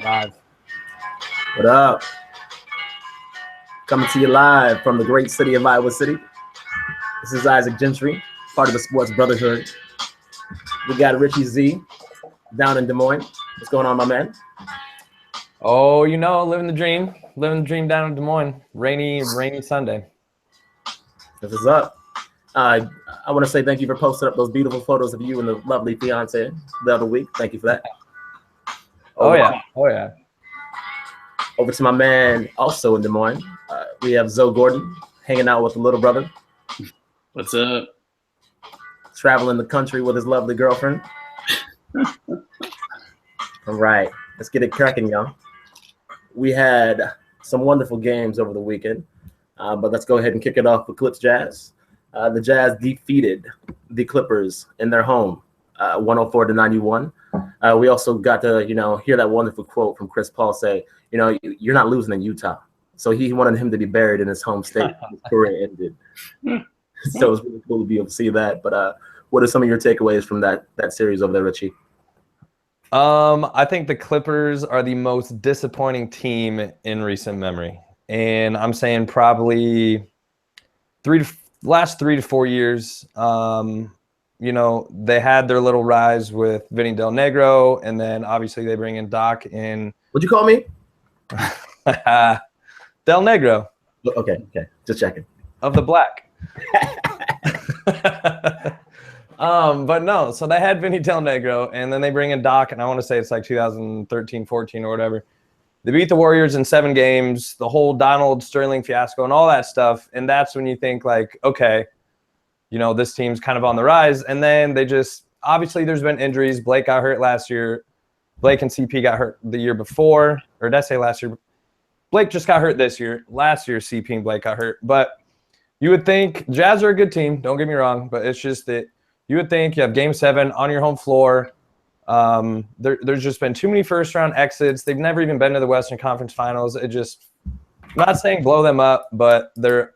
Live. What up? Coming to you live from the great city of Iowa City. This is Isaac Gentry, part of the Sports Brotherhood. We got Richie Z down in Des Moines. What's going on, my man? Oh, you know, living the dream. Living the dream down in Des Moines. Rainy Sunday. This is up. I want to say thank you for posting up those beautiful photos of you and the lovely fiance the other week. Thank you for that. Oh yeah. Over to my man, also in Des Moines. We have Zoe Gordon hanging out with the little brother. What's up? Traveling the country with his lovely girlfriend. All right, let's get it cracking, y'all. We had some wonderful games over the weekend, but let's go ahead and kick it off with Clips Jazz. The Jazz defeated the Clippers in their home, 104-91. We also got to, hear that wonderful quote from Chris Paul say, you're not losing in Utah. So he wanted him to be buried in his home state. His career ended. So it was really cool to be able to see that. But what are some of your takeaways from that series over there, Richie? I think the Clippers are the most disappointing team in recent memory. And I'm saying probably last 3 to 4 years. They had their little rise with Vinny Del Negro, and then obviously they bring in Doc in. What'd you call me? Del Negro. Okay. Just checking. Of the Black. But no, so they had Vinny Del Negro, and then they bring in Doc, and I want to say it's like 2013, 14 or whatever. They beat the Warriors in 7 games, the whole Donald Sterling fiasco and all that stuff, and that's when you think like, okay, this team's kind of on the rise. And then they just – obviously there's been injuries. Blake got hurt last year. Blake and CP got hurt the year before. Or did I say last year? Blake just got hurt this year. Last year CP and Blake got hurt. But you would think Jazz are a good team. Don't get me wrong. But it's just that you would think you have Game 7 on your home floor. There's just been too many first-round exits. They've never even been to the Western Conference Finals. It just – I'm not saying blow them up, but they're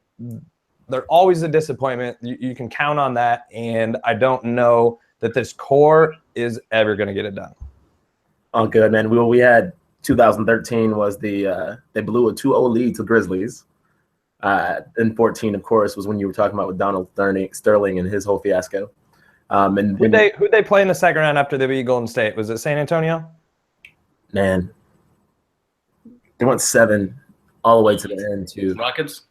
always a disappointment. You can count on that, and I don't know that this core is ever going to get it done. Oh, good, man. We had 2013 was they blew a 2-0 lead to Grizzlies. And 14, of course, was when you were talking about with Donald Sterling and his whole fiasco. And who'd they play in the second round after they beat Golden State? Was it San Antonio? Man, they went 7 all the way to the end too. Rockets?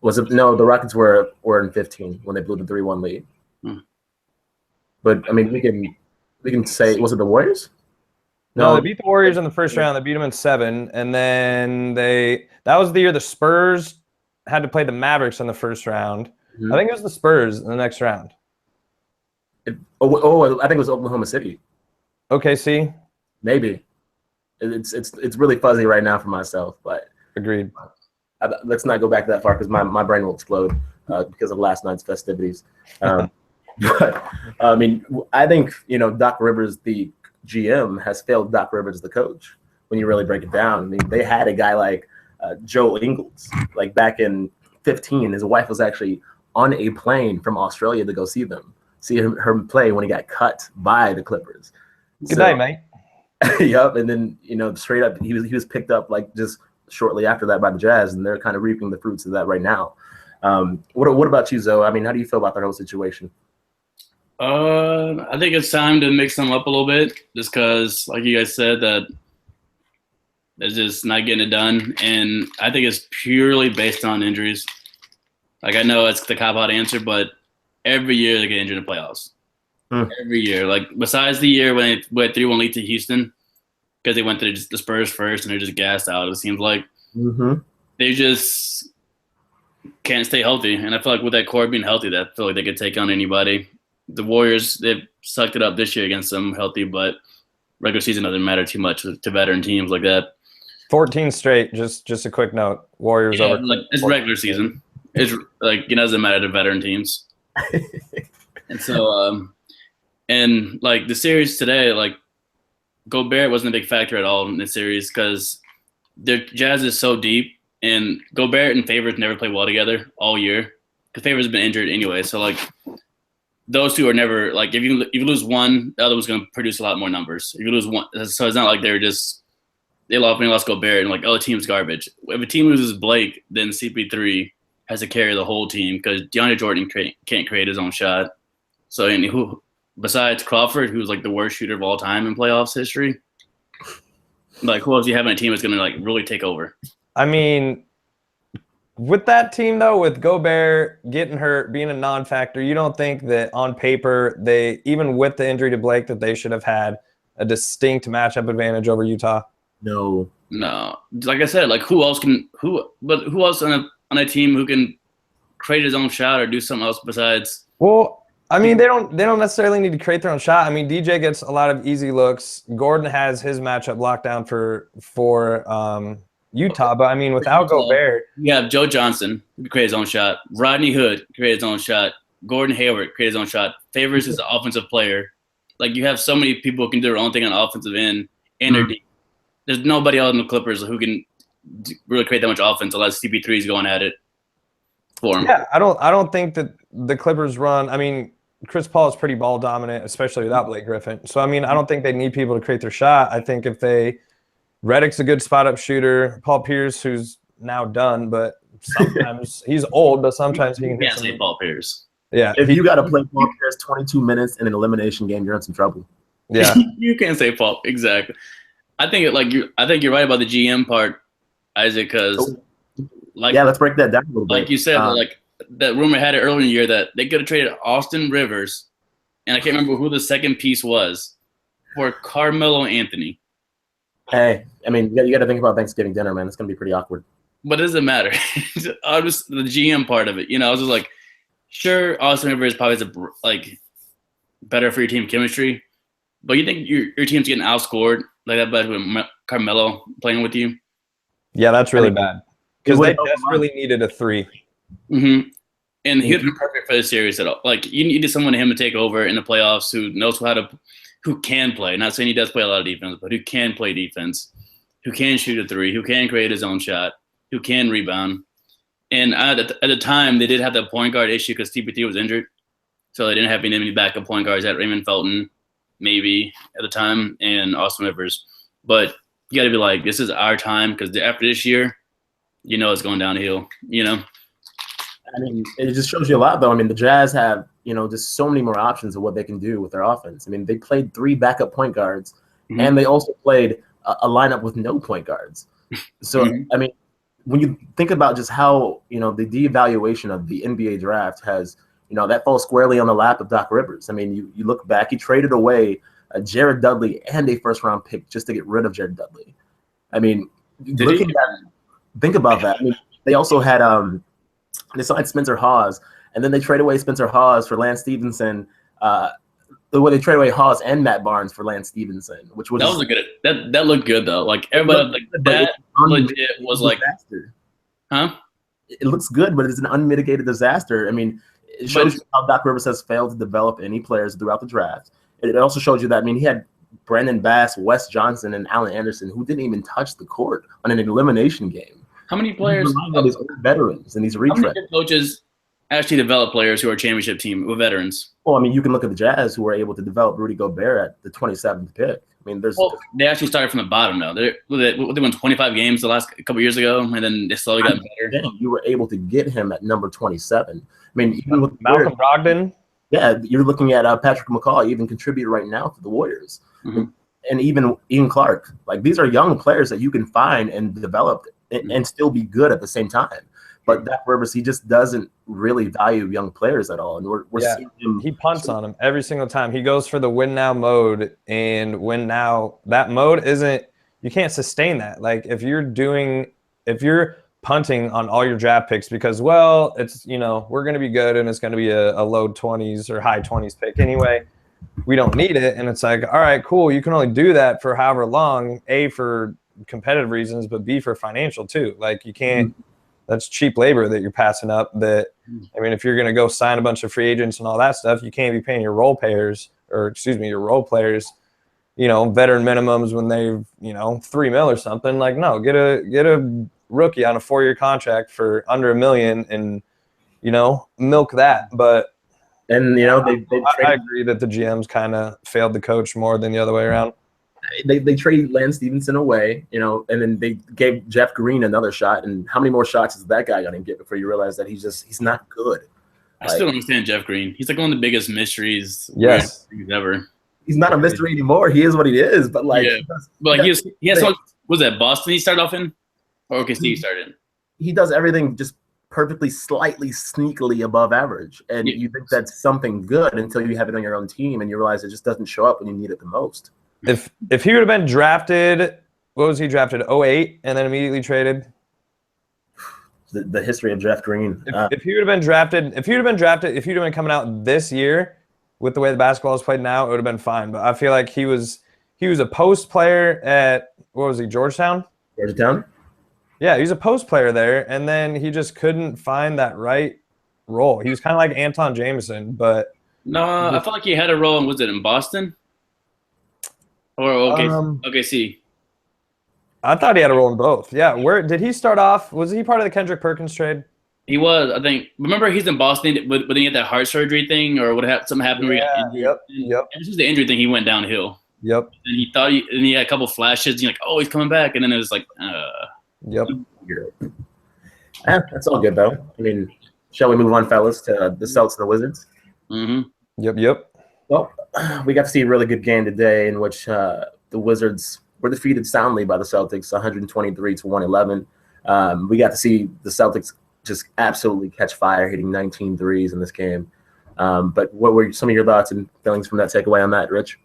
Was it? No, the Rockets were in 15 when they blew the 3-1 lead. But I mean, we can say, was it the Warriors? No, they beat the Warriors in the first round. They beat them in 7, and then that was the year the Spurs had to play the Mavericks in the first round. Mm-hmm. I think it was the Spurs in the next round. I think it was Oklahoma City. OKC? Maybe. It's really fuzzy right now for myself, but agreed. Let's not go back that far because my brain will explode because of last night's festivities. But I mean, I think Doc Rivers, the GM, has failed Doc Rivers, the coach. When you really break it down, I mean, they had a guy like Joe Ingles, like back in 15. His wife was actually on a plane from Australia to go see her play when he got cut by the Clippers. Good night, mate. Yep, and then straight up, he was picked up like just shortly after that by the Jazz, and they're kind of reaping the fruits of that right now. What about you, Zoe? I mean, how do you feel about that whole situation? I think it's time to mix them up a little bit, just because, like you guys said, that they're just not getting it done, and I think it's purely based on injuries. Like, I know it's the cop-out answer, but every year they get injured in the playoffs. Every year. Like, besides the year when they went 3-1 lead to Houston, because they went to the Spurs first and they're just gassed out, it seems like. Mm-hmm. They just can't stay healthy. And I feel like with that core being healthy, I feel like they could take on anybody. The Warriors, they've sucked it up this year against them healthy, but regular season doesn't matter too much to veteran teams like that. 14 straight, just a quick note. Warriors over. Like, it's regular season. It's like, it doesn't matter to veteran teams. And so, and like the series today, like Gobert wasn't a big factor at all in the series because their Jazz is so deep, and Gobert and Favors never play well together all year because Favors has been injured anyway. So like those two are never like if you lose one, the other one's going to produce a lot more numbers. If you lose one, so it's not like they're just they lost Gobert, and like, oh, the team's garbage. If a team loses Blake, then CP3 has to carry the whole team because DeAndre Jordan can't create his own shot. So, and who besides Crawford, who's like the worst shooter of all time in playoffs history, like who else do you have on a team that's going to like really take over? I mean, with that team though, with Gobert getting hurt, being a non-factor, you don't think that on paper they, even with the injury to Blake, that they should have had a distinct matchup advantage over Utah? No. Like I said, like who else on a team who can create his own shot or do something else besides? Well, I mean, they don't necessarily need to create their own shot. I mean, DJ gets a lot of easy looks. Gordon has his matchup locked down for Utah, but I mean, without Gobert, you have Joe Johnson who create his own shot. Rodney Hood create his own shot. Gordon Hayward create his own shot. Favors is the offensive player. Like you have so many people who can do their own thing on the offensive end, and they're deep. There's nobody else in the Clippers who can really create that much offense unless CP3 is going at it for him. Yeah, I don't think that the Clippers run. I mean, Chris Paul is pretty ball dominant, especially without Blake Griffin. So I mean, I don't think they need people to create their shot. I think if Redick's a good spot up shooter. Paul Pierce, who's now done, but sometimes he's old, but sometimes he can. You can't say Paul Pierce. Yeah, if you got to play Paul Pierce 22 minutes in an elimination game, you're in some trouble. Yeah, you can't say Paul exactly. I think you're right about the GM part, Isaac, because let's break that down a little bit. Like you said, like that rumor had it earlier in the year that they could have traded Austin Rivers, and I can't remember who the second piece was, for Carmelo Anthony. Hey, I mean, you got to think about Thanksgiving dinner, man. It's gonna be pretty awkward. But it doesn't matter. I was the GM part of it. I was just like, sure, Austin Rivers probably is like better for your team chemistry, but you think your team's getting outscored like that bad with Carmelo playing with you? Yeah, that's really bad because they desperately needed a 3. Mm-hmm. And he would be perfect for the series at all. Like you needed someone to him to take over in the playoffs who knows who can play. Not saying he does play a lot of defense, but who can play defense, who can shoot a 3, who can create his own shot, who can rebound. And at the time, they did have the point guard issue because TPT was injured. So they didn't have any backup point guards. At Raymond Felton, maybe, at the time, and Austin Rivers. But you got to be like, this is our time because after this year, it's going downhill, I mean, it just shows you a lot, though. I mean, the Jazz have, just so many more options of what they can do with their offense. I mean, they played 3 backup point guards, and they also played a lineup with no point guards. So, I mean, when you think about just how, the devaluation of the NBA draft has, that falls squarely on the lap of Doc Rivers. I mean, you look back, he traded away Jared Dudley and a first-round pick just to get rid of Jared Dudley. I mean, think about that. I mean, they also had they signed Spencer Hawes, and then they trade away Spencer Hawes for Lance Stevenson. They trade away Hawes and Matt Barnes for Lance Stevenson, which was that looked good though. Like everybody that legit was like, huh? It looks good, but it's an unmitigated disaster. I mean, it shows you how Doc Rivers has failed to develop any players throughout the draft. It also shows you that, I mean, he had Brandon Bass, Wes Johnson, and Allen Anderson who didn't even touch the court on an elimination game. How many players? These veterans and these retreads. How many coaches actually develop players who are championship team with veterans? Well, I mean, you can look at the Jazz who were able to develop Rudy Gobert at the 27th pick. I mean, they actually started from the bottom though. They won 25 games the last couple years ago, and then they slowly got better. You were able to get him at number 27. I mean, even with Malcolm Brogdon. Yeah, you're looking at Patrick McCaw, even contributed right now for the Warriors, and even Ian Clark. Like these are young players that you can find and develop and still be good at the same time. But Doc Rivers, he just doesn't really value young players at all, and we're seeing him. He punts on him every single time. He goes for the win now mode, and win now that mode isn't. You can't sustain that. Like if you're punting on all your draft picks because it's we're going to be good and it's going to be a low 20s or high 20s pick anyway. We don't need it, and it's like, all right, cool. You can only do that for however long. A, for competitive reasons, but B, for financial too. Like you can't. That's cheap labor that you're passing up. That, I mean, if you're going to go sign a bunch of free agents and all that stuff, you can't be paying your role players, veteran minimums when they've, $3 million or something. Like, no, get a rookie on a 4-year contract for under $1 million and, milk that. But I agree that the GMs kind of failed the coach more than the other way around. they traded Lance Stevenson away, you know, and then they gave Jeff Green another shot. And how many more shots is that guy going to get before you realize that he's not good? I still don't understand Jeff Green. He's like one of the biggest mysteries Yes. ever. He's not a mystery anymore. He is what he is. But like, yeah. But like he has what was that Boston he started off in, or OKC he started in? He does everything just perfectly, slightly, sneakily above average, and you think that's something good until you have it on your own team, and you realize it just doesn't show up when you need it the most. If he would have been drafted, what was he drafted? 08 and then immediately traded. The history of Jeff Green. If he would have been drafted, if you'd have been coming out this year with the way the basketball is played now, it would have been fine. But I feel like he was a post player at, what was he, Georgetown? Georgetown? Yeah, he was a post player there, and then he just couldn't find that right role. He was kind of like Anton Jameson, but no, I felt like he had a role in, was it in Boston? Or OKC? I thought he had a role in both. Yeah, where did he start off? Was he part of the Kendrick Perkins trade? He was, I think. Remember, he's in Boston, but then he had that heart surgery thing, or something happened where he got injured. Yep. And this was the injury thing. He went downhill. Yep. And he thought, and he had a couple flashes. He's like, oh, he's coming back, and then it was like, Yep. That's all good though. I mean, shall we move on, fellas, to the Celtics and the Wizards? Mm-hmm. Yep. Well, we got to see a really good game today in which the Wizards were defeated soundly by the Celtics, 123-111. We got to see the Celtics just absolutely catch fire, hitting 19 threes in this game. But what were some of your thoughts and feelings from that takeaway on that, Rich?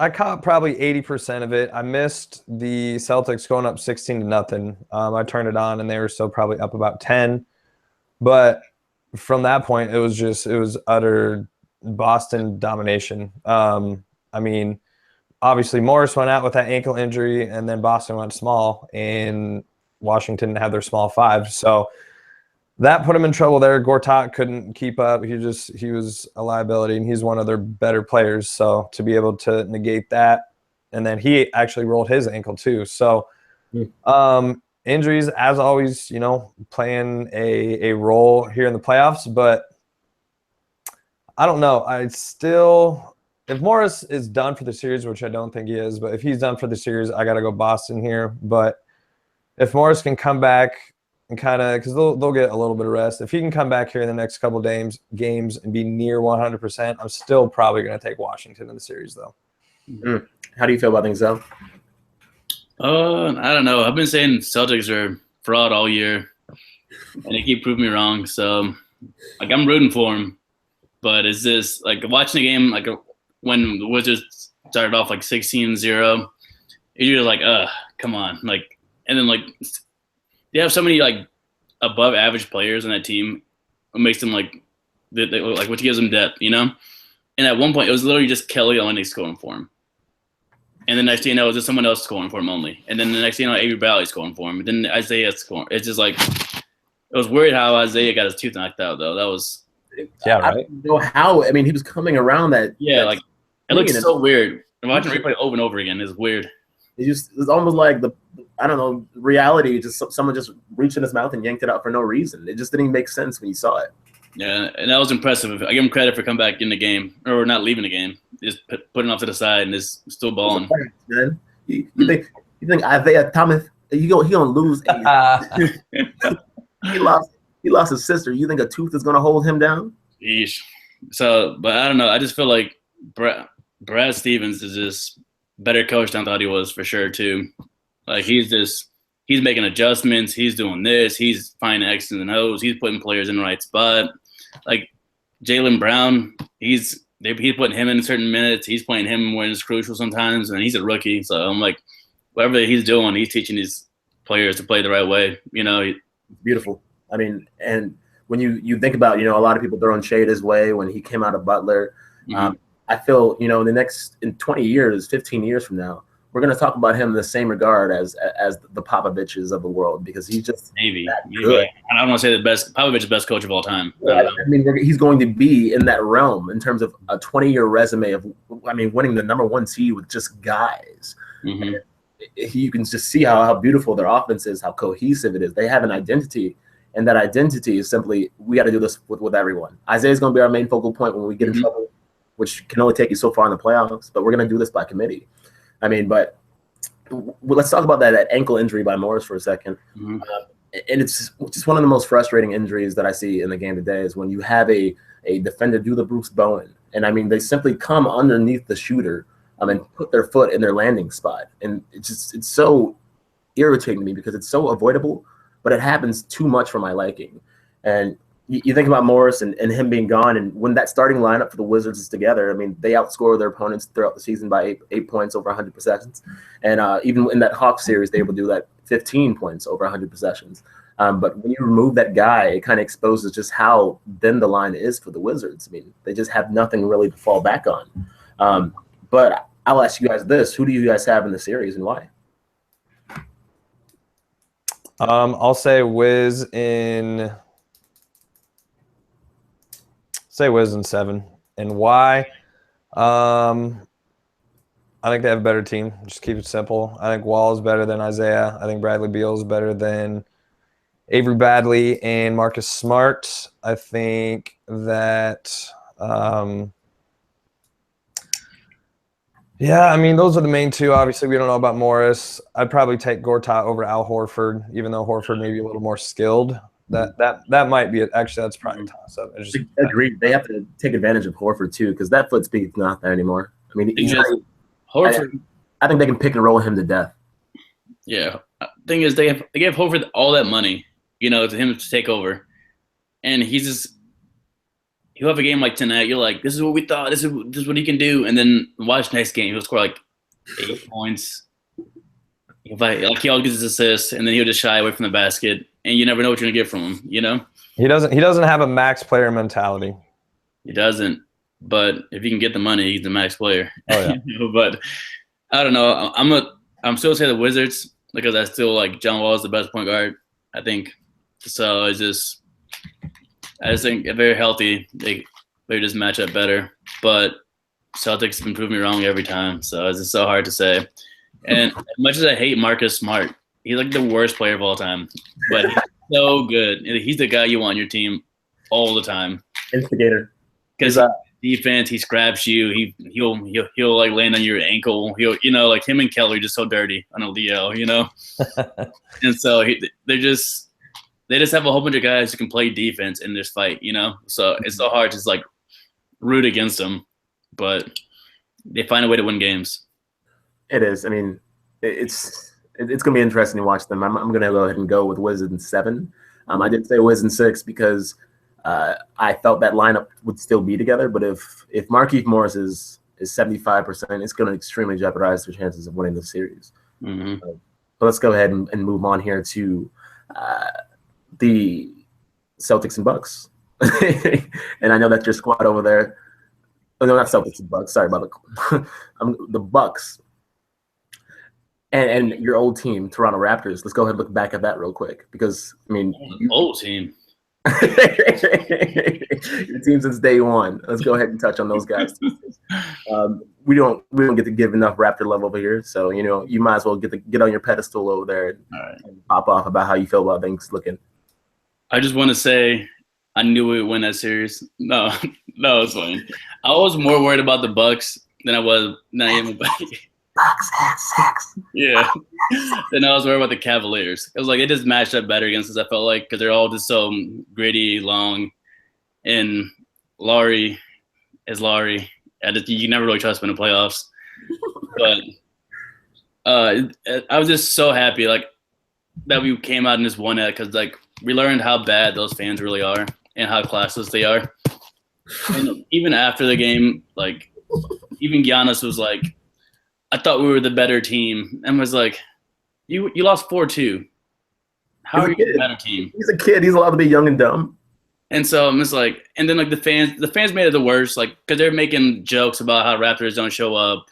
I caught probably 80% of it. I missed the Celtics going up 16-0. I turned it on and they were still probably up about 10. But from that point, it was utter Boston domination. I mean, obviously Morris went out with that ankle injury, and then Boston went small, and Washington had their small five. So that put him in trouble there. Gortat couldn't keep up. He was a liability, and he's one of their better players. So to be able to negate that, and then he actually rolled his ankle too. So injuries, as always, you know, playing a role here in the playoffs. But I don't know. If Morris is done for the series, which I don't think he is, but if he's done for the series, I got to go Boston here. But if Morris can come back and kind of, because they'll get a little bit of rest. If he can come back here in the next couple games and be near 100%, I'm still probably going to take Washington in the series, though. How do you feel about things, though? I don't know. I've been saying Celtics are fraud all year, and they keep proving me wrong. So, like, I'm rooting for them. But is this like watching the game? Like when the Wizards started off like 16-0, you're like, come on, like, and then like. They have so many like above average players on that team. What makes them like what gives them depth, you know? And at one point, it was literally just Kelly Olynyk scoring for him. And the next thing you know, it was just someone else scoring for him only. And then the next thing you know, Avery Bradley scoring for him. And then Isaiah scoring. It's just like it was weird how Isaiah got his tooth knocked out though. That was right. I don't know how. I mean, he was coming around that. Yeah, like it looks so weird. And watching replay over and over again is weird. It's almost like reality. Just someone just reached in his mouth and yanked it out for no reason. It just didn't make sense when you saw it. Yeah, and that was impressive. I give him credit for coming back in the game or not leaving the game, just putting off to the side and just still balling. Man, you think Isaiah Thomas? He gonna lose? He lost his sister. You think a tooth is gonna hold him down? Yeesh. So, but I don't know. I just feel like Brad Stevens is just better coach than I thought he was for sure too. Like he's making adjustments. He's doing this. He's finding X's and O's. He's putting players in the right spot. Like Jaylen Brown, he's putting him in certain minutes. He's playing him when it's crucial sometimes, and he's a rookie. So I'm like, whatever he's doing, he's teaching his players to play the right way. You know, beautiful. I mean, and when you think about, a lot of people throwing shade his way when he came out of Butler. Mm-hmm. I feel, in 20 years, 15 years from now, we're going to talk about him in the same regard as the Popoviches of the world, because he's just maybe. Good. I don't want to say the best. Popovich is the best coach of all time. I mean, he's going to be in that realm in terms of a 20-year resume of, winning the number one seed with just guys. Mm-hmm. You can just see how beautiful their offense is, how cohesive it is. They have an identity, and that identity is simply, we got to do this with everyone. Isaiah's going to be our main focal point when we get in trouble. which can only take you so far in the playoffs. But we're going to do this by committee. I mean, but let's talk about that ankle injury by Morris for a second. Mm-hmm. And it's just one of the most frustrating injuries that I see in the game today is when you have a defender do the Bruce Bowen. And, I mean, they simply come underneath the shooter and put their foot in their landing spot. And it's so irritating to me because it's so avoidable, but it happens too much for my liking. And you think about Morris and him being gone, and when that starting lineup for the Wizards is together, I mean, they outscore their opponents throughout the season by 8 points over 100 possessions. And even in that Hawks series, they were able to do that 15 points over 100 possessions. But when you remove that guy, it kind of exposes just how thin the line is for the Wizards. I mean, they just have nothing really to fall back on. But I'll ask you guys this. Who do you guys have in the series and why? I'll say Wiz in – say Wiz in 7. And why? I think they have a better team. Just keep it simple. I think Wall is better than Isaiah. I think Bradley Beal is better than Avery Bradley and Marcus Smart. I think that yeah, I mean, those are the main two. Obviously, we don't know about Morris. I'd probably take Gortat over Al Horford, even though Horford may be a little more skilled. That might be it. Actually, that's probably a toss-up. Agreed. They have to take advantage of Horford, too, because that foot speed's not there anymore. I mean, Horford. I think they can pick and roll him to death. Yeah. Thing is, they gave Horford all that money, to him to take over. And he'll have a game like tonight. You're like, this is what we thought. This is what he can do. And then watch next game. He'll score like 8 points. He always gets his assists, and then he'll just shy away from the basket. And you never know what you're gonna get from him. He doesn't have a max player mentality. He doesn't. But if he can get the money, he's the max player. Oh, yeah. But I don't know. I'm still saying the Wizards because I still like John Wall is the best point guard. I think so. I just think if they're healthy, they just match up better. But Celtics can prove me wrong every time, so it's just so hard to say. And as much as I hate Marcus Smart, he's like the worst player of all time. But he's so good. He's the guy you want on your team all the time. Instigator. Because defense, he scraps you. He'll like land on your ankle. Like him and Kelly are just so dirty on a Leo. And so they just have a whole bunch of guys who can play defense in this fight. So it's so hard to just like root against them, but they find a way to win games. It is. I mean, it's going to be interesting to watch them. I'm going to go ahead and go with Wiz in 7. I did say Wiz in 6 because I felt that lineup would still be together. But if Markieff Morris is 75%, it's going to extremely jeopardize their chances of winning the series. Mm-hmm. So let's go ahead and move on here to the Celtics and Bucks. And I know that's your squad over there. Oh, no, not Celtics and Bucks. Sorry about the Bucks. And your old team, Toronto Raptors. Let's go ahead and look back at that real quick because, I mean, old team. Your team since day one. Let's go ahead and touch on those guys. We don't get to give enough Raptor love over here, so you might as well get on your pedestal over there and pop off about how you feel about things looking. I just want to say I knew we would win that series. No, it's fine. I was more worried about the Bucks than I am about Bucks and 6. Yeah. Then I was worried about the Cavaliers. It was like it just matched up better against us, I felt like, because they're all just so gritty, long, and Laurie is Laurie. You can never really trust him in the playoffs. But I was just so happy that we came out and just won it because we learned how bad those fans really are and how classless they are. And even after the game, even Giannis was like, I thought we were the better team, and was like, you lost 4-2. How are you the better team? He's a kid. He's allowed to be young and dumb. And so I'm just like, and then the fans made it the worst, because they're making jokes about how Raptors don't show up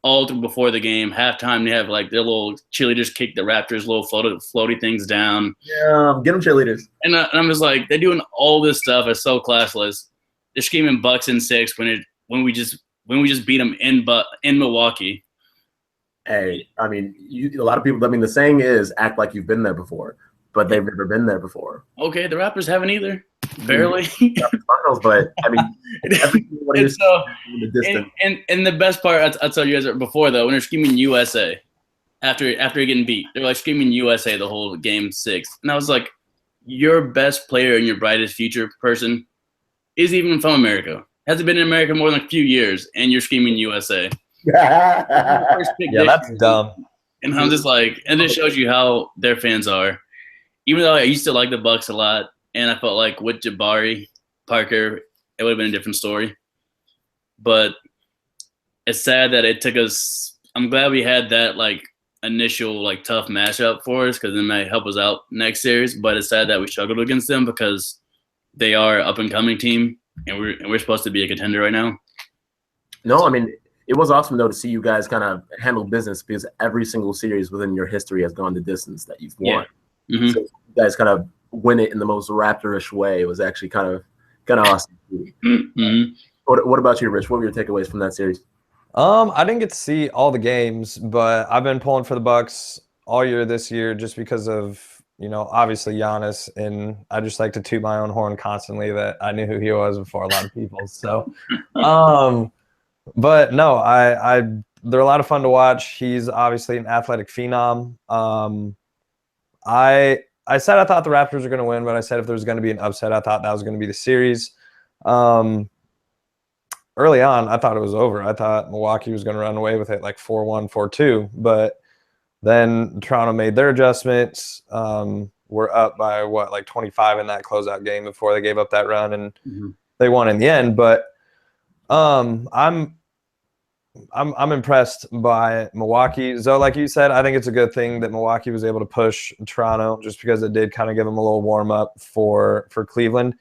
all through before the game. Halftime, they have their little cheerleaders kick the Raptors' little floaty things down. Yeah, get them cheerleaders. And I'm just like, they're doing all this stuff. It's so classless. They're screaming Bucks in 6 when we just beat them in Milwaukee. Hey, I mean, a lot of people. I mean, the saying is, "Act like you've been there before." but they've never been there before. Okay, the Raptors haven't either. Barely. Finals, but I mean, everyone is in the distance. And the best part, I told you guys before though, when they're screaming USA after getting beat, they're like screaming USA the whole game 6, and I was like, your best player and your brightest future person is even from America. Hasn't been in America more than a few years, and you're screaming USA. Yeah, that's dumb. And I'm just like, and this shows you how their fans are. Even though I used to like the Bucks a lot, and I felt like with Jabari Parker, it would have been a different story. But it's sad that it took us. I'm glad we had that like initial like tough matchup for us because it might help us out next series. But it's sad that we struggled against them because they are an up and coming team, and we're supposed to be a contender right now. No, I mean, it was awesome though to see you guys kind of handle business because every single series within your history has gone the distance that you've won. Yeah. Mm-hmm. So you guys kind of win it in the most Raptor-ish way. It was actually kind of awesome. Mm-hmm. What about you, Rich? What were your takeaways from that series? I didn't get to see all the games, but I've been pulling for the Bucks all year this year just because of, obviously Giannis, and I just like to toot my own horn constantly that I knew who he was before a lot of people. So, but no, they're a lot of fun to watch. He's obviously an athletic phenom. I said I thought the Raptors were going to win, but I said if there was going to be an upset, I thought that was going to be the series. Early on, I thought it was over. I thought Milwaukee was going to run away with it like 4-1, 4-2. But then Toronto made their adjustments. We're up by, 25 in that closeout game before they gave up that run, and they won in the end. But I'm impressed by Milwaukee. So like you said, I think it's a good thing that Milwaukee was able to push Toronto just because it did kind of give them a little warm up for Cleveland.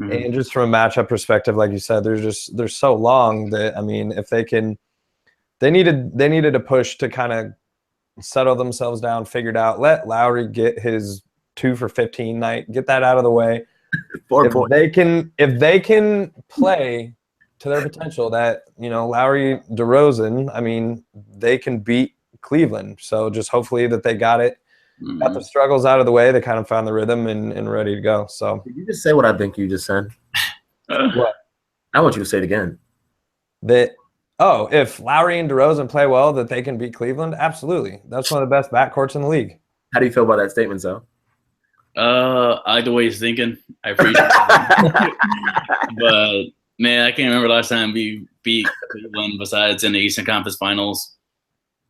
Mm-hmm. And just from a matchup perspective, like you said, they're so long that, I mean, if they needed a push to kind of settle themselves down, figure it out, let Lowry get his 2 for 15 night, get that out of the way. If they can play to their potential, that Lowry, DeRozan, I mean, they can beat Cleveland. So just hopefully that they got the struggles out of the way. They kind of found the rhythm and ready to go. So did you just say what I think you just said? What? I want you to say it again. If Lowry and DeRozan play well, that they can beat Cleveland, absolutely. That's one of the best backcourts in the league. How do you feel about that statement, though? I like the way he's thinking. I appreciate it. But man, I can't remember last time we beat Cleveland besides in the Eastern Conference Finals.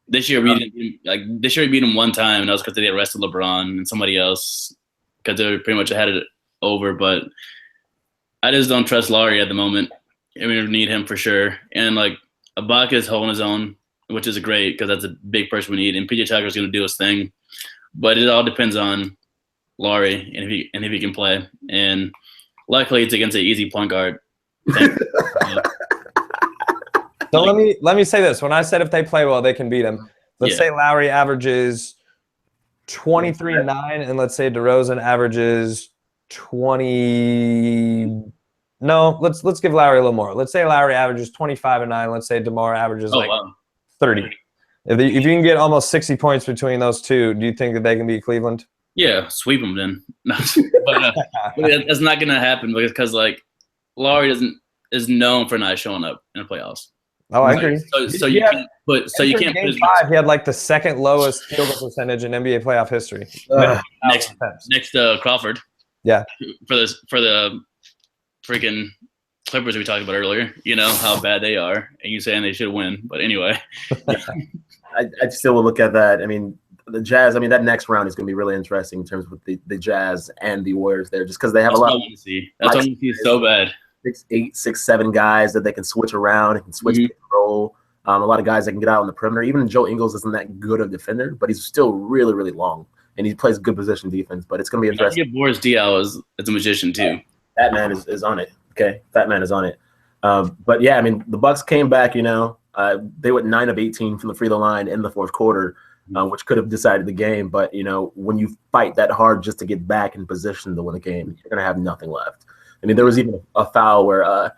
This year we beat them one time, and that was because they arrested LeBron and somebody else because they pretty much had it over. But I just don't trust Lowry at the moment. I mean, we need him for sure. And like Ibaka is holding his own, which is great because that's a big person we need. And PJ Tucker is going to do his thing, but it all depends on Lowry and if he can play. And luckily, it's against an easy point guard. So let me say this. When I said if they play well, they can beat them. Let's say Lowry averages 23-9, and let's say DeRozan averages 20. No, let's give Lowry a little more. Let's say Lowry averages 25-9. Let's say DeMar averages 30. If you can get almost 60 points between those two, do you think that they can beat Cleveland? Yeah, sweep them then. but that's not gonna happen because like Lowry is known for not showing up in the playoffs. Oh, I agree. So you can't put game 5. He had like the second lowest field goal percentage in NBA playoff history. Next to Crawford. Yeah. For the freaking Clippers we talked about earlier, how bad they are, and you saying they should win. But anyway, I still will look at that. I mean, the Jazz. I mean, that next round is going to be really interesting in terms of the Jazz and the Warriors there, just because they have a lot. That's what I want to see. That's what I want to see so bad. 6'8", 6'7" guys that they can switch around and can switch pick and roll. A lot of guys that can get out on the perimeter. Even Joe Ingles isn't that good of a defender, but he's still really, really long, and he plays good position defense. But it's going to be interesting. I get Boris Diaw as a magician too. That man is on it. Okay, that man is on it. But yeah, I mean, the Bucks came back. They went 9 of 18 from the free throw line in the fourth quarter, which could have decided the game. But when you fight that hard just to get back in position to win a game, you're going to have nothing left. I mean, there was even a foul where, I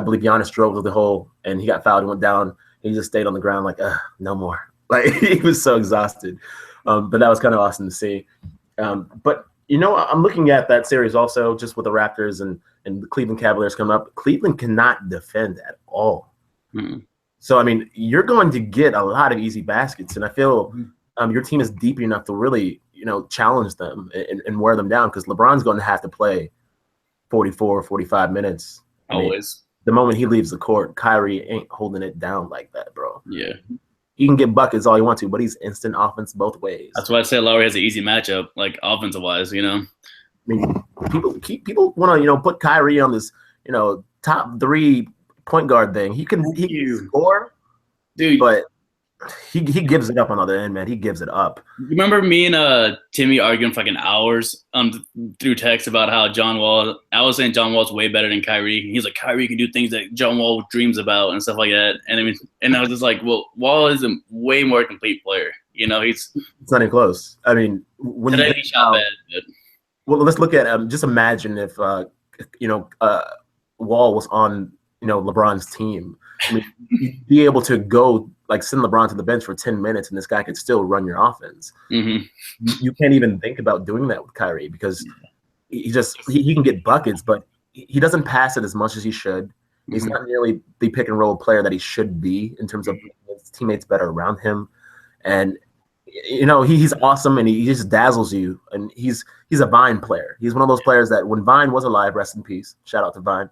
believe Giannis drove to the hole and he got fouled and went down. And he just stayed on the ground like, no more. Like, he was so exhausted. But that was kind of awesome to see. But I'm looking at that series also just with the Raptors and the Cleveland Cavaliers coming up. Cleveland cannot defend at all. Mm-hmm. So, I mean, you're going to get a lot of easy baskets. And I feel your team is deep enough to really, challenge them and wear them down, because LeBron's going to have to play 44, 45 minutes. Always. The moment he leaves the court, Kyrie ain't holding it down like that, bro. Yeah. He can get buckets all he wants to, but he's instant offense both ways. That's why I say Lowry has an easy matchup, like offensive wise, I mean, people want to, put Kyrie on this, top 3 point guard thing. He can score, dude, but he gives it up on the other end, man. He gives it up. You remember me and Timmy arguing for like an hours through text about how I was saying John Wall's way better than Kyrie. He's like, Kyrie can do things that John Wall dreams about and stuff like that. And I was just like, well, Wall is a way more complete player. It's not even close. I mean, when today he shot bad. But. Well, let's look at just imagine if Wall was on LeBron's team. I mean, you'd be able to go send LeBron to the bench for 10 minutes and this guy could still run your offense. Mm-hmm. You can't even think about doing that with Kyrie, because he can get buckets, but he doesn't pass it as much as he should. He's not nearly the pick and roll player that he should be in terms of his teammates better around him. And he's awesome and he just dazzles you. And he's a Vine player. He's one of those players that when Vine was alive, rest in peace, shout out to Vine.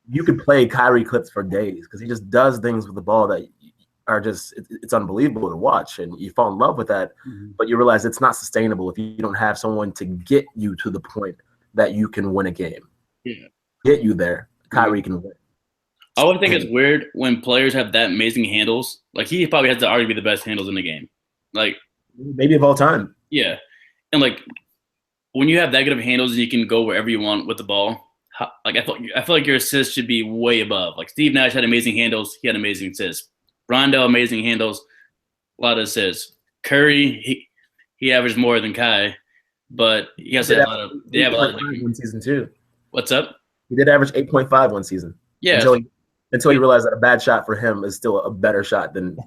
You could play Kyrie clips for days because he just does things with the ball that are just it's unbelievable to watch, and you fall in love with that. But you realize it's not sustainable if you don't have someone to get you to the point that you can win a game. Get you there, Kyrie can win. I would think it's weird when players have that amazing handles. Like, he probably has to already be the best handles in the game, like maybe of all time. Yeah, and when you have that good of handles and you can go wherever you want with the ball. I feel like your assists should be way above. Like, Steve Nash had amazing handles, he had amazing assists. Rondo, amazing handles, a lot of assists. Curry, he averaged more than Kai, but he has a lot of. They have a lot of different. One season too. What's up? He did average 8.5 one season. Yeah. Until he realized that a bad shot for him is still a better shot than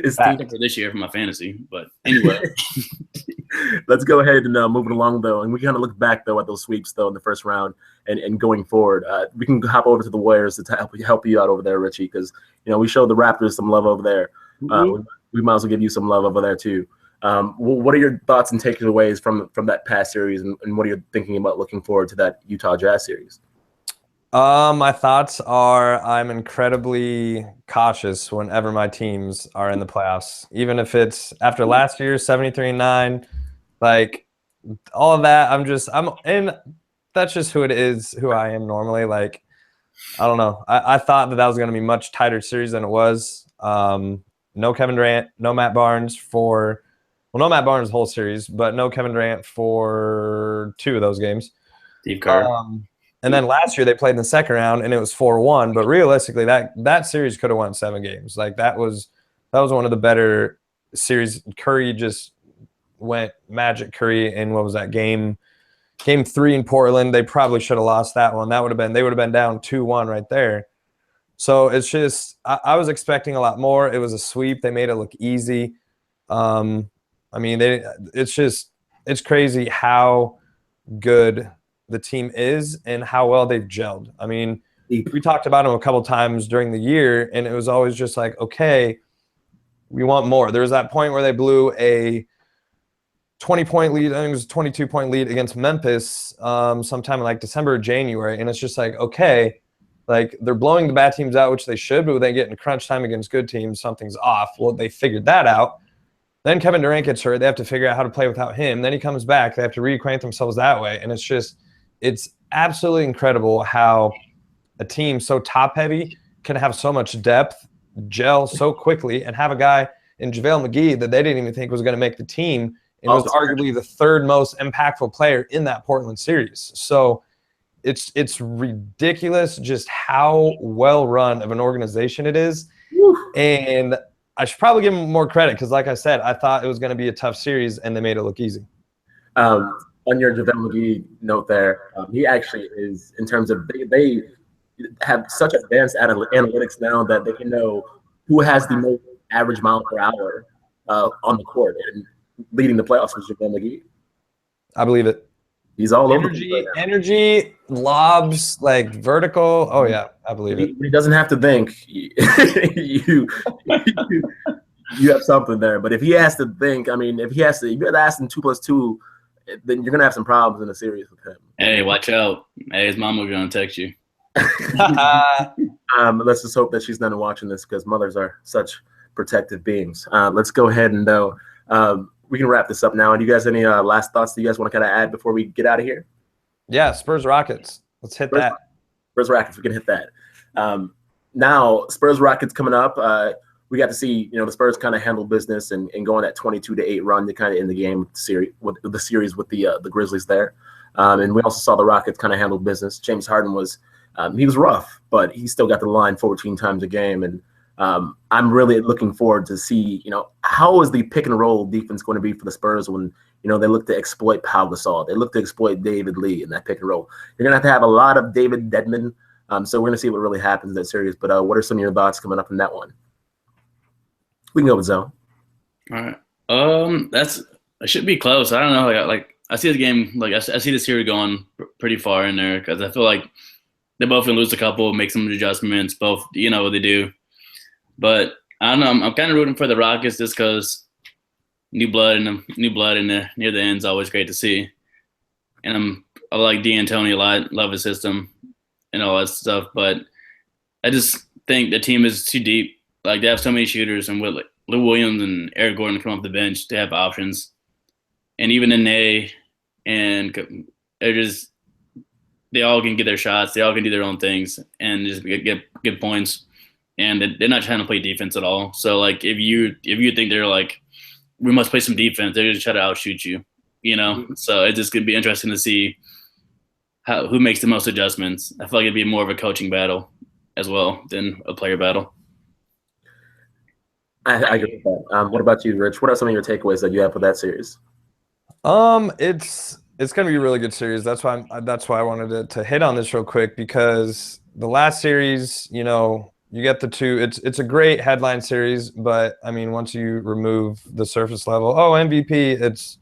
his team for this year for my fantasy. But anyway. Let's go ahead and move it along, though. And we kind of look back, though, at those sweeps, though, in the first round and going forward. We can hop over to the Warriors to help you out over there, Richie, because, we showed the Raptors some love over there. We might as well give you some love over there, too. What are your thoughts and takeaways from that past series, and what are you thinking about looking forward to that Utah Jazz series? My thoughts are I'm incredibly cautious whenever my teams are in the playoffs, even if it's after last year's 73-9, all of that. And that's just who it is, who I am normally. I don't know. I thought that was going to be a much tighter series than it was. No Kevin Durant, no Matt Barnes no Matt Barnes the whole series, but no Kevin Durant for 2 of those games. Steve Kerr. And then last year they played in the second round and it was 4-1. But realistically, that series could have won 7 games. That was one of the better series. Curry just went magic Curry in what was that game 3 in Portland. They probably should have lost that one. They would have been down 2-1 right there. So it's just I was expecting a lot more. It was a sweep. They made it look easy. It's crazy how good the team is and how well they've gelled. I mean, we talked about them a couple times during the year, and it was always just like, okay, we want more. There was that point where they blew a 20-point lead. I think it was a 22-point lead against Memphis sometime in December or January, and it's just like, okay, they're blowing the bad teams out, which they should, but when they get in crunch time against good teams, something's off. Well, they figured that out. Then Kevin Durant gets hurt. They have to figure out how to play without him. Then he comes back. They have to reacquaint themselves that way, and it's absolutely incredible how a team so top-heavy can have so much depth, gel so quickly, and have a guy in JaVale McGee that they didn't even think was going to make the team, and was arguably the 3rd most impactful player in that Portland series. So it's ridiculous just how well-run of an organization it is. And I should probably give them more credit because, like I said, I thought it was going to be a tough series, and they made it look easy. On your JaVale McGee note there, he actually is, in terms of they have such advanced analytics now that they can know who has the most average mile per hour on the court. And leading the playoffs with Jamal McGee. I believe it. He's all over Energy, the place right now. energy, lobs, like vertical. Oh yeah, I believe it. He doesn't have to think. you have something there. But if he has to think, I mean, if you had to ask him 2 + 2, then you're gonna have some problems in the series with him. Hey, watch out. Hey, his mom will gonna text you. Let's just hope that she's not watching this because mothers are such protective beings. Let's go ahead and we can wrap this up now. Do you guys any last thoughts that you guys want to kind of add before we get out of here? Yeah, Spurs Rockets. Let's hit that. Spurs Rockets, we can hit that. Now, Spurs Rockets coming up. We got to see, the Spurs kind of handle business and go on that 22-8 run to kind of end the game with the series with the Grizzlies there. And we also saw the Rockets kind of handle business. James Harden was he was rough, but he still got the line 14 times a game. And I'm really looking forward to see, how is the pick and roll defense going to be for the Spurs when, they look to exploit Pau Gasol. They look to exploit David Lee in that pick and roll. You're going to have a lot of David Dedmon. So we're going to see what really happens in that series. But what are some of your thoughts coming up in that one? We can go with Zoe. All right. It should be close. I don't know. Like I see the game. Like I see the series going pretty far in there because I feel like they both can lose a couple, make some adjustments. Both, what they do. But I don't know. I'm kind of rooting for the Rockets just because new blood near the end is always great to see. And I like D'Antoni a lot. Love his system and all that stuff. But I just think the team is too deep. Like they have so many shooters, and with Lou Williams and Eric Gordon come off the bench, they have options. And even Nene and they all can get their shots. They all can do their own things and just get points. And they're not trying to play defense at all. So like if you think they're like, we must play some defense, they're just trying to outshoot you. So it's just gonna be interesting to see who makes the most adjustments. I feel like it'd be more of a coaching battle as well than a player battle. I agree with that. What about you, Rich? What are some of your takeaways that you have for that series? It's going to be a really good series. That's why I wanted to hit on this real quick because the last series, you get the two. It's a great headline series, but I mean, once you remove the surface level, MVP, it's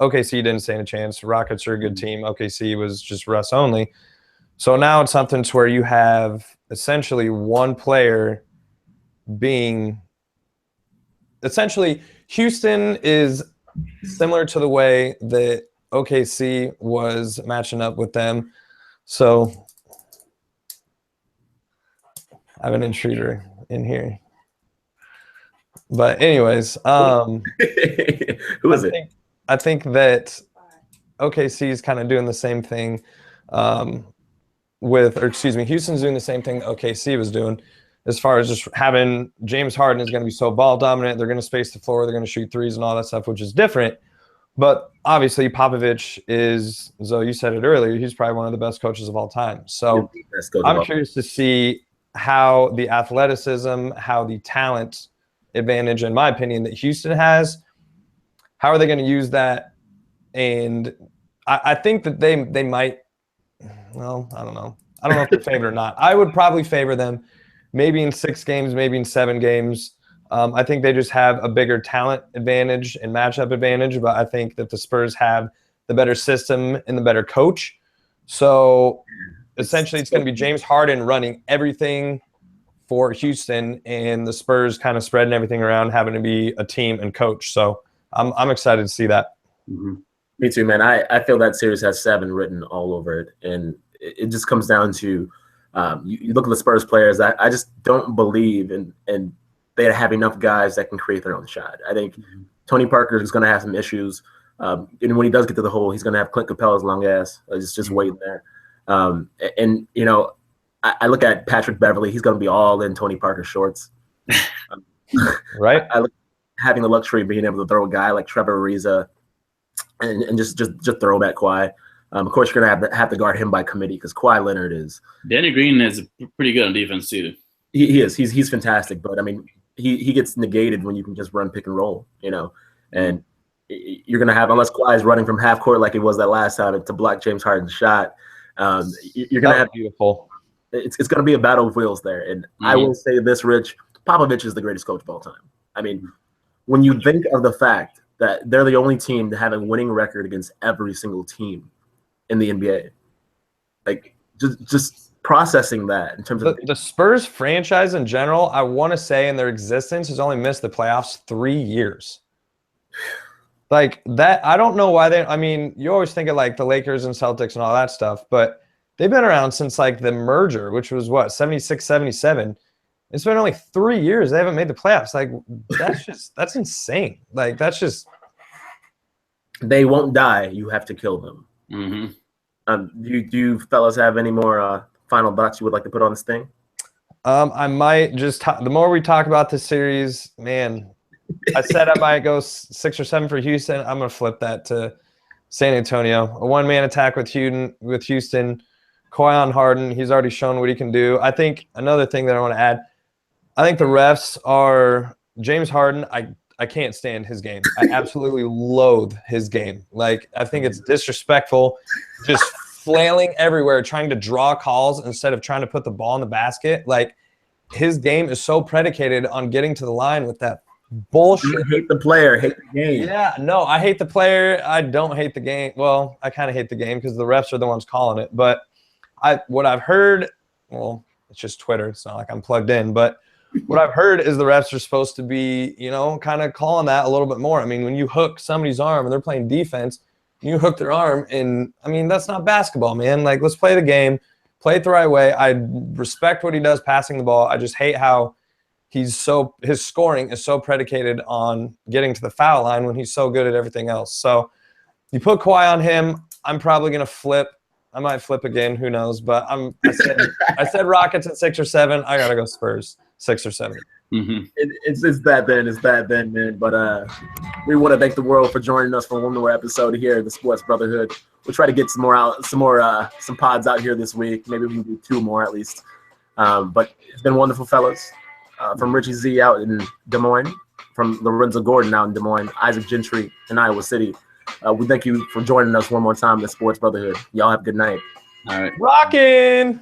OKC didn't stand a chance. Rockets are a good team. OKC was just Russ only. So now it's something to where you have essentially one player being. Essentially, Houston is similar to the way that OKC was matching up with them. So I have an intruder in here. But anyways, who is it? I think that OKC is kind of doing the same thing Houston's doing the same thing OKC was doing. As far as just having James Harden is going to be so ball dominant, they're going to space the floor, they're going to shoot threes and all that stuff, which is different. But obviously, Popovich is, Zoe, you said it earlier, he's probably one of the best coaches of all time. So I'm curious to see how the athleticism, how the talent advantage, in my opinion, that Houston has, how are they going to use that? And I think that they might, well, I don't know. I don't know if they're favored or not. I would probably favor them. Maybe in 6 games, maybe in 7 games. I think they just have a bigger talent advantage and matchup advantage, but I think that the Spurs have the better system and the better coach. So essentially it's going to be James Harden running everything for Houston and the Spurs kind of spreading everything around, having to be a team and coach. So I'm excited to see that. Mm-hmm. Me too, man. I feel that series has 7 written all over it. And it just comes down to you look at the Spurs players. I just don't believe in they have enough guys that can create their own shot. I think Tony Parker is going to have some issues. And when he does get to the hole, he's going to have Clint Capella's long ass. Just waiting there. And, I look at Patrick Beverly. He's going to be all in Tony Parker shorts. Right. I look having the luxury of being able to throw a guy like Trevor Ariza and just throw back Kawhi. Of course, you're going to have to guard him by committee because Kawhi Leonard is – Danny Green is pretty good on defense too. He is. He's fantastic. But, I mean, he gets negated when you can just run pick and roll, And you're going to have – unless Kawhi is running from half court like it was that last time to block James Harden's shot, you're going to have – beautiful. It's going to be a battle of wheels there. And I will say this, Rich, Popovich is the greatest coach of all time. I mean, when you think of the fact that they're the only team to have a winning record against every single team in the NBA. Like, just processing that in terms of the Spurs franchise in general, I want to say in their existence has only missed the playoffs 3 years. Like that, I don't know why I mean, you always think of like the Lakers and Celtics and all that stuff, but they've been around since like the merger, which was what, 76, 77. It's been only 3 years. They haven't made the playoffs. Like, that's insane. Like, that's just. They won't die. You have to kill them. Mm-hmm. Do you fellas have any more final thoughts you would like to put on this thing? I might just the more we talk about this series, man, I said I might go 6 or 7 for Houston. I'm gonna flip that to San Antonio. A one-man attack with Houston. Kawhi on Harden. He's already shown what he can do. I think another thing that I want to add. I think the refs are James Harden. I can't stand his game. I absolutely loathe his game. Like, I think it's disrespectful, just flailing everywhere, trying to draw calls instead of trying to put the ball in the basket. Like, his game is so predicated on getting to the line with that bullshit. You hate the player, hate the game. Yeah, no, I hate the player. I don't hate the game. Well, I kind of hate the game because the refs are the ones calling it. But what I've heard, well, it's just Twitter. It's not like I'm plugged in, but what I've heard is the refs are supposed to be, kind of calling that a little bit more. I mean, when you hook somebody's arm and they're playing defense, you hook their arm, and I mean, that's not basketball, man. Like, let's play the game, play it the right way. I respect what he does passing the ball. I just hate how his scoring is so predicated on getting to the foul line when he's so good at everything else. So you put Kawhi on him, I'm probably going to flip. I might flip again. Who knows? But I said Rockets at 6 or 7. I got to go Spurs 6 or 7. Mm-hmm. It's bad then, man. But we want to thank the world for joining us for one more episode here at the Sports Brotherhood. We'll try to get some pods out here this week. Maybe we can do 2 more at least. But it's been wonderful, fellas. From Richie Z out in Des Moines, from Lorenzo Gordon out in Des Moines, Isaac Gentry in Iowa City. We thank you for joining us one more time in the Sports Brotherhood. Y'all have a good night. All right. Rockin'!